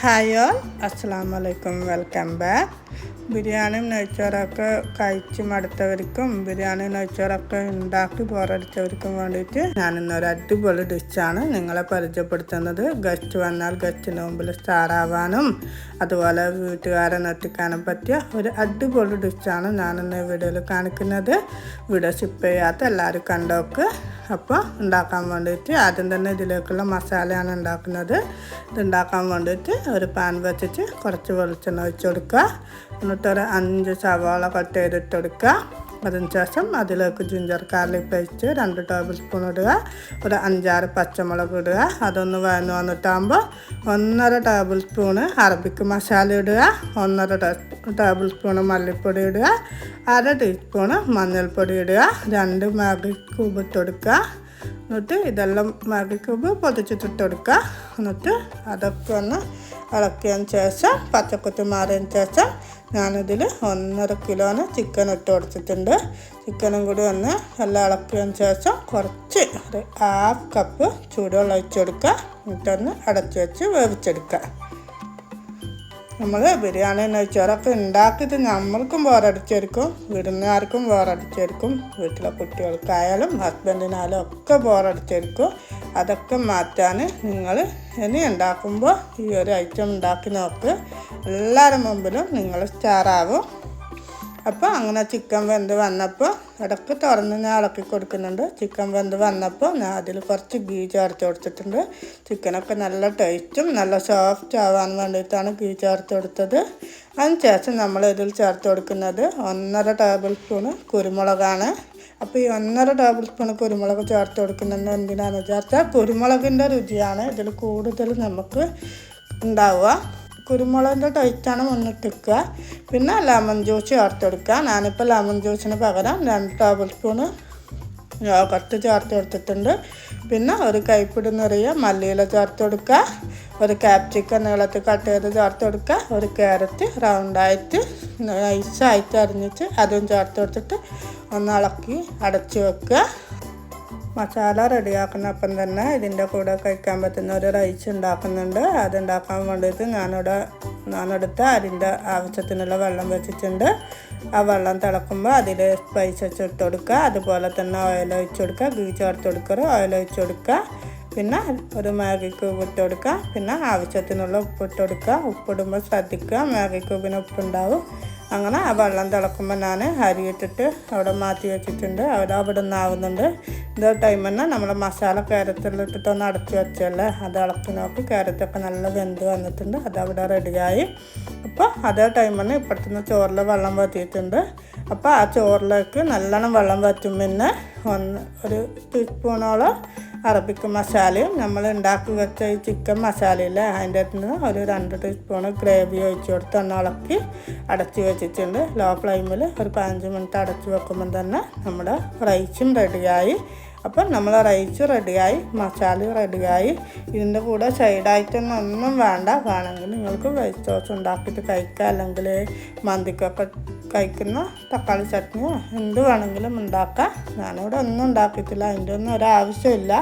Hi all, അസ്സലാമു അലൈക്കും. Welcome back. ബിരിയാണിയും നെയ്ച്ചോറൊക്കെ കഴിച്ച് മടുത്തവർക്കും ബിരിയാണി നെയ്ച്ചോറൊക്കെ ഉണ്ടാക്കി ബോറടിച്ചവർക്കും വേണ്ടിയിട്ട് ഞാനിന്നൊരു അടിപൊളി ഡിഷാണ് നിങ്ങളെ പരിചയപ്പെടുത്തുന്നത്. ഗസ്റ്റ് വന്നാൽ ഗസ്റ്റിൻ്റെ മുമ്പിൽ സ്റ്റാറാവാനും അതുപോലെ വീട്ടുകാരെ നെട്ടിക്കാനും പറ്റിയ ഒരു അടിപൊളി ഡിഷാണ് ഞാനിന്ന് വീഡിയോയിൽ കാണിക്കുന്നത്. വീഡിയോ സ്കിപ്പ് ചെയ്യാത്ത എല്ലാവരും കണ്ടോക്ക്. അപ്പോൾ ഉണ്ടാക്കാൻ വേണ്ടിയിട്ട് ആദ്യം തന്നെ ഇതിലേക്കുള്ള മസാലയാണ് ഉണ്ടാക്കുന്നത്. ഇതുണ്ടാക്കാൻ വേണ്ടിയിട്ട് ഒരു പാൻ വെച്ചിട്ട് കുറച്ച് വെളിച്ചെണ്ണ ഒഴിച്ച് കൊടുക്കുക. എന്നിട്ടൊരു 5 സവാള കട്ട് ചെയ്തിട്ട് കൊടുക്കുക. അതിന് ശേഷം അതിലേക്ക് ginger garlic paste 2 table spoon ഇടുക. ഒരു 5-6 പച്ചമുളക് ഇടുക. അതൊന്ന് വഴന്ന് വന്നിട്ടാകുമ്പോൾ 1.5 ടേബിൾ സ്പൂണ് അറബിക്ക് മസാല ഇടുക. 1.5 ടേബിൾ സ്പൂണ് മല്ലിപ്പൊടി ഇടുക. 1/2 ടീസ്പൂണ് മഞ്ഞൾപ്പൊടി ഇടുക. 2 മാഗി ക്യൂബ് ഇട്ട് കൊടുക്കുക. എന്നിട്ട് ഇതെല്ലാം മാഗി ക്യൂബ് പൊതിച്ചിട്ടിട്ട് കൊടുക്കുക. എന്നിട്ട് അതൊക്കെ ഒന്ന് ഇളക്കിയതിന് ശേഷം പച്ചക്കുത്തി മാറിയതിന് ശേഷം ഞാനിതിൽ 1.5 കിലോന് ചിക്കൻ ഇട്ട് കൊടുത്തിട്ടുണ്ട്. ചിക്കനും കൂടി ഒന്ന് എല്ലാം ഇളക്കിയതിന് ശേഷം കുറച്ച് ഒരു 1/2 കപ്പ് ചൂടുവെള്ളം ഒഴിച്ച് കൊടുക്കുക. എന്നിട്ടൊന്ന് അടച്ചു വെച്ച് വേവിച്ചെടുക്കുക. നമ്മൾ ബിരിയാണി നെയ്ച്ചോറൊക്കെ ഉണ്ടാക്കിയിട്ട് നമ്മൾക്കും ബോറടിച്ചായിരിക്കും, വീടിനാർക്കും ബോറടിച്ചായിരിക്കും, വീട്ടിലെ കുട്ടികൾക്കായാലും ഹസ്ബൻഡിനായാലും ഒക്കെ ബോറടിച്ചായിരിക്കും. അതൊക്കെ മാറ്റാൻ നിങ്ങൾ ഇനി ഉണ്ടാക്കുമ്പോൾ ഈ ഒരു ഐറ്റം ഉണ്ടാക്കി നോക്ക്. എല്ലാവരുടെ മുമ്പിലും നിങ്ങൾ സ്റ്റാറാവും. അപ്പോൾ അങ്ങനെ ചിക്കൻ വെന്ത് വന്നപ്പോൾ ഇടയ്ക്ക് തുറന്ന് ഞാൻ ഇളക്കി കൊടുക്കുന്നുണ്ട്. ചിക്കൻ വെന്ത് വന്നപ്പോൾ ഞാൻ അതിൽ കുറച്ച് ഗീ ചേർത്ത് കൊടുത്തിട്ടുണ്ട്. ചിക്കനൊക്കെ നല്ല ടേസ്റ്റും നല്ല സോഫ്റ്റ് ആവാൻ വേണ്ടിയിട്ടാണ് ഗീ ചേർത്ത് കൊടുത്തത്. അതിന് ശേഷം നമ്മൾ ഇതിൽ ചേർത്ത് കൊടുക്കുന്നത് 1.5 ടേബിൾ സ്പൂണ് കുരുമുളകാണ്. അപ്പോൾ ഈ 1.5 ടേബിൾ സ്പൂൺ കുരുമുളക് ചേർത്ത് കൊടുക്കുന്നത് എന്തിനാണെന്ന് വിചാരിച്ചാൽ കുരുമുളകിൻ്റെ രുചിയാണ് ഇതിൽ കൂടുതൽ നമുക്ക് ഉണ്ടാവുക. കുരുമുളകിൻ്റെ ടേസ്റ്റാണ് മുന്നിട്ടിക്കുക. പിന്നെ ലെമൺ ജ്യൂസ് ചേർത്ത് കൊടുക്കുക. ഞാനിപ്പോൾ ലെമൺ ജ്യൂസിന് പകരം 2 ടേബിൾ സ്പൂണ് യോഗർട്ട് ചേർത്ത് കൊടുത്തിട്ടുണ്ട്. പിന്നെ ഒരു കൈപ്പിടി നിറയെ മല്ലിയില ചേർത്ത് കൊടുക്കുക. ഒരു ക്യാപ്സിക്കം നീളത്തിൽ കട്ട് ചെയ്ത് ചേർത്ത് കൊടുക്കുക. ഒരു ക്യാരറ്റ് റൗണ്ടായിട്ട് നൈസായിട്ട് അരിഞ്ഞിട്ട് അതും ചേർത്ത് കൊടുത്തിട്ട് ഒന്ന് ഇളക്കി അടച്ച് വെക്കുക. മസാല റെഡിയാക്കുന്നപ്പം തന്നെ ഇതിൻ്റെ കൂടെ കഴിക്കാൻ പറ്റുന്ന ഒരു റൈസ് ഉണ്ടാക്കുന്നുണ്ട്. അതുണ്ടാക്കാൻ വേണ്ടിയിട്ട് ഞാനെടുത്ത അതിൻ്റെ ആവശ്യത്തിനുള്ള വെള്ളം വെച്ചിട്ടുണ്ട്. ആ വെള്ളം തിളക്കുമ്പോൾ അതിൽ സ്പൈസസ് ഇട്ട് കൊടുക്കുക. അതുപോലെ തന്നെ ഓയിൽ ഒഴിച്ച് കൊടുക്കുക. ഗീ ചേർത്ത് കൊടുക്കുക. ഓയിൽ ഒഴിച്ച് കൊടുക്കുക. പിന്നെ ഒരു മാഗി ക്യൂബ് ഇട്ട് കൊടുക്കുക. പിന്നെ ആവശ്യത്തിനുള്ള ഉപ്പിട്ട് കൊടുക്കുക. ഉപ്പിടുമ്പോൾ ശ്രദ്ധിക്കുക, മാഗി ക്യൂബിന് ഉപ്പുണ്ടാവും. അങ്ങനെ ആ വെള്ളം തിളക്കുമ്പോൾ ഞാൻ അരി ഇട്ടിട്ട് അവിടെ മാറ്റി വെച്ചിട്ടുണ്ട്. അവിടെ നിന്നാവുന്നുണ്ട്. ഇതേ ടൈം തന്നെ നമ്മൾ മസാല ക്യാരറ്റിലിട്ടിട്ട് ഒന്ന് അടച്ച് വെച്ചല്ലേ, അത് ഇളക്കി നോക്കി ക്യാരറ്റൊക്കെ നല്ല വെന്ത് വന്നിട്ടുണ്ട്. അതവിടെ റെഡിയായി. അപ്പോൾ അതേ ടൈം തന്നെ ഇപ്പോഴത്തെ ചോറിൽ വെള്ളം വറ്റിയിട്ടുണ്ട്. അപ്പോൾ ആ ചോറിലേക്ക് നല്ലോണം വെള്ളം വറ്റും. പിന്നെ ഒരു ടീസ്പൂണോളം അറബിക്ക് മസാലയും നമ്മൾ ഉണ്ടാക്കി വെച്ച ഈ ചിക്കൻ മസാലയില്ലേ അതിൻ്റെ അടുത്ത് ഒരു 2 ടീസ്പൂണ് ഗ്രേവി ഒഴിച്ച് കൊടുത്ത് ഒന്ന് ഇളക്കി അടച്ച് വെച്ചിട്ടുണ്ട്. ലോ ഫ്ലെയിമിൽ ഒരു 15 മിനിറ്റ് അടച്ച് വെക്കുമ്പോൾ തന്നെ നമ്മുടെ റൈസും റെഡിയായി. അപ്പം നമ്മൾ റൈസ് റെഡിയായി, മസാല റെഡിയായി. ഇതിൻ്റെ കൂടെ സൈഡായിട്ടൊന്നും ഒന്നും വേണ്ട. വേണമെങ്കിൽ നിങ്ങൾക്ക് വെജ് സോസ് ഉണ്ടാക്കിയിട്ട് കഴിക്കുക, അല്ലെങ്കിൽ മന്തിക്കൊക്കെ കഴിക്കുന്ന തക്കാളി ചട്നിയോ എന്ത് വേണമെങ്കിലും ഉണ്ടാക്കാം. ഞാനിവിടെ ഒന്നും ഉണ്ടാക്കിയിട്ടില്ല, അതിൻ്റെ ഒന്നും ഒരാവശ്യമില്ല.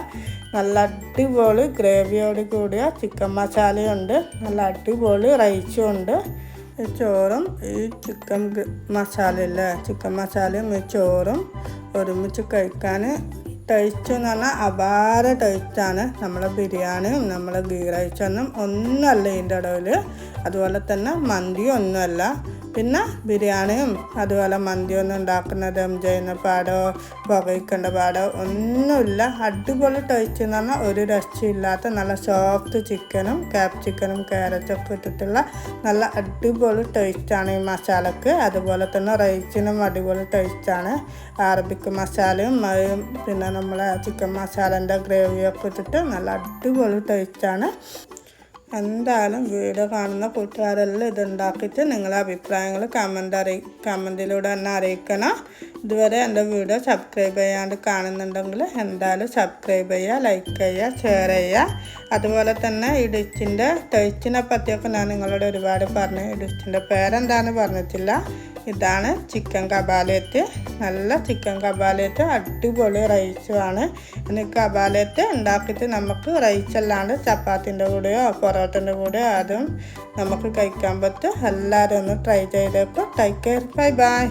നല്ല അടിപൊളി ഗ്രേവിയോട് കൂടിയ ചിക്കൻ മസാലയുണ്ട്, നല്ല അടിപൊളി റൈസും ഉണ്ട്. ഈ ചോറും ഈ ചിക്കൻ മസാലയില്ലേ, ചിക്കൻ മസാലയും ഈ ചോറും ഒരുമിച്ച് കഴിക്കാൻ ടേസ്റ്റ് എന്ന് പറഞ്ഞാൽ അപാര ടേസ്റ്റാണ്. നമ്മളെ ബിരിയാണിയും നമ്മളെ ഗീ റൈസൊന്നും ഒന്നുമല്ല ഇതിൻ്റെ ഇടയിൽ. അതുപോലെ തന്നെ മന്തിയും ഒന്നുമല്ല. പിന്നെ ബിരിയാണിയും അതുപോലെ മന്തിയൊന്നും ഉണ്ടാക്കുന്നത് ചെയ്യുന്ന പാടോ പുകയ്ക്കേണ്ട പാടോ ഒന്നുമില്ല. അടിപൊളി ടേസ്റ്റ് എന്ന് പറഞ്ഞാൽ ഒരു രക്ഷയില്ലാത്ത നല്ല സോഫ്റ്റ് ചിക്കനും ക്യാപ്സിക്കനും ക്യാരറ്റൊക്കെ ഇട്ടിട്ടുള്ള നല്ല അടിപൊളി ടേസ്റ്റാണ് ഈ മസാലക്ക്. അതുപോലെ തന്നെ റൈസിനും അടിപൊളി ടേസ്റ്റാണ്. അറബിക്ക് മസാലയും പിന്നെ നമ്മളെ ചിക്കൻ മസാലേൻ്റെ ഗ്രേവിയൊക്കെ ഇട്ടിട്ട് നല്ല അടിപൊളി ടേസ്റ്റാണ്. എന്തായാലും വീഡിയോ കാണുന്ന കൂട്ടുകാരെല്ലാം ഇതുണ്ടാക്കിയിട്ട് നിങ്ങളെ അഭിപ്രായങ്ങൾ കമൻറ്റിലൂടെ തന്നെ അറിയിക്കണം. ഇതുവരെ എൻ്റെ വീഡിയോ സബ്സ്ക്രൈബ് ചെയ്യാണ്ട് കാണുന്നുണ്ടെങ്കിൽ എന്തായാലും സബ്സ്ക്രൈബ് ചെയ്യുക, ലൈക്ക് ചെയ്യുക, ഷെയർ ചെയ്യുക. അതുപോലെ തന്നെ ഈ ഡിഷിൻ്റെ ടേസ്റ്റിനെ പറ്റിയൊക്കെ ഞാൻ നിങ്ങളോട് ഒരുപാട് പറഞ്ഞു. ഈ ഡിഷിൻ്റെ പേരെന്താണെന്ന് പറഞ്ഞിട്ടില്ല. ഇതാണ് ചിക്കൻ കബാലയത്ത്. നല്ല ചിക്കൻ കബാലയത്ത് അടിപൊളി റൈസുമാണ്. ഇനി കബാലയത്ത് ഉണ്ടാക്കിയിട്ട് നമുക്ക് റൈസ് അല്ലാണ്ട് ചപ്പാത്തിൻ്റെ കൂടെയോ പൊറോട്ടൻ്റെ കൂടെയോ അതും നമുക്ക് കഴിക്കാൻ പറ്റും. എല്ലാവരും ഒന്ന് ട്രൈ ചെയ്തേക്കും. Take care. Bye bye.